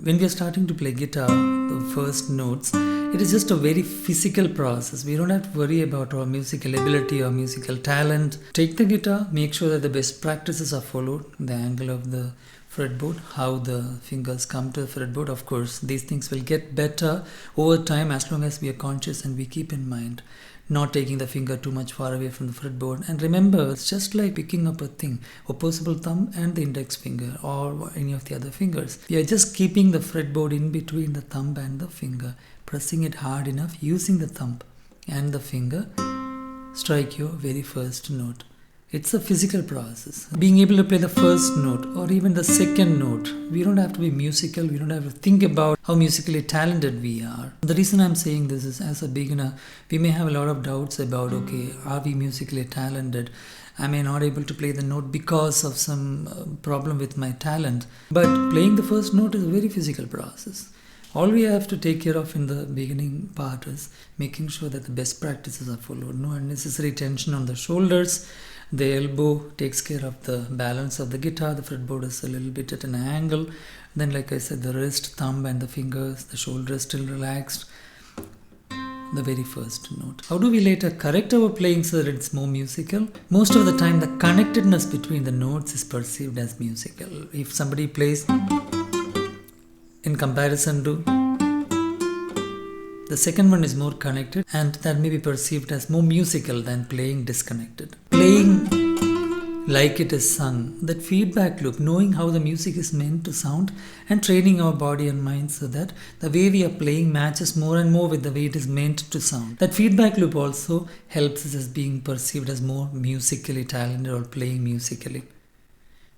When we are starting to play guitar, the first notes, it is just a very physical process. We don't have to worry about our musical ability or musical talent. Take the guitar, make sure that the best practices are followed, the angle of the fretboard, how the fingers come to the fretboard. Of course, these things will get better over time as long as we are conscious and we keep in mind not taking the finger too much far away from the fretboard. And remember, it's just like picking up a thing, opposable thumb and the index finger or any of the other fingers. We are just keeping the fretboard in between the thumb and the finger, pressing it hard enough, using the thumb and the finger, strike your very first note. It's a physical process. Being able to play the first note or even the second note, we don't have to be musical, we don't have to think about how musically talented we are. The reason I'm saying this is, as a beginner, we may have a lot of doubts about, okay, are we musically talented? Am I not able to play the note because of some problem with my talent? But playing the first note is a very physical process. All we have to take care of in the beginning part is making sure that the best practices are followed. No unnecessary tension on the shoulders. The elbow takes care of the balance of the guitar. The fretboard is a little bit at an angle. Then, like I said, the wrist, thumb and the fingers, the shoulder is still relaxed. The very first note. How do we later correct our playing so that it's more musical? Most of the time, the connectedness between the notes is perceived as musical. If somebody plays in comparison to the second one is more connected, and that may be perceived as more musical than playing disconnected. Playing like it is sung, that feedback loop, knowing how the music is meant to sound and training our body and mind so that the way we are playing matches more and more with the way it is meant to sound. That feedback loop also helps us as being perceived as more musically talented or playing musically.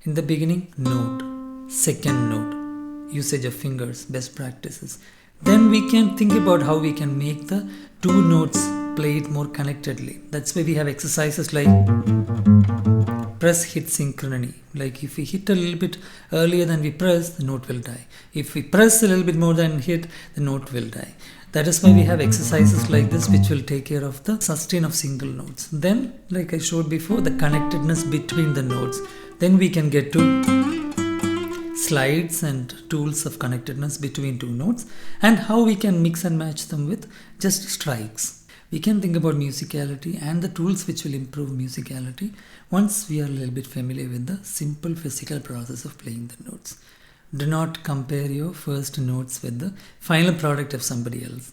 In the beginning, note, second note, usage of fingers, best practices. Then we can think about how we can make the two notes played more connectedly. That's why we have exercises like press hit synchrony. Like if we hit a little bit earlier than we press, the note will die. If we press a little bit more than hit, the note will die. That is why we have exercises like this which will take care of the sustain of single notes. Then, like I showed before, the connectedness between the notes. Then we can get to slides and tools of connectedness between two notes and how we can mix and match them with just strikes. We can think about musicality and the tools which will improve musicality once we are a little bit familiar with the simple physical process of playing the notes. Do not compare your first notes with the final product of somebody else.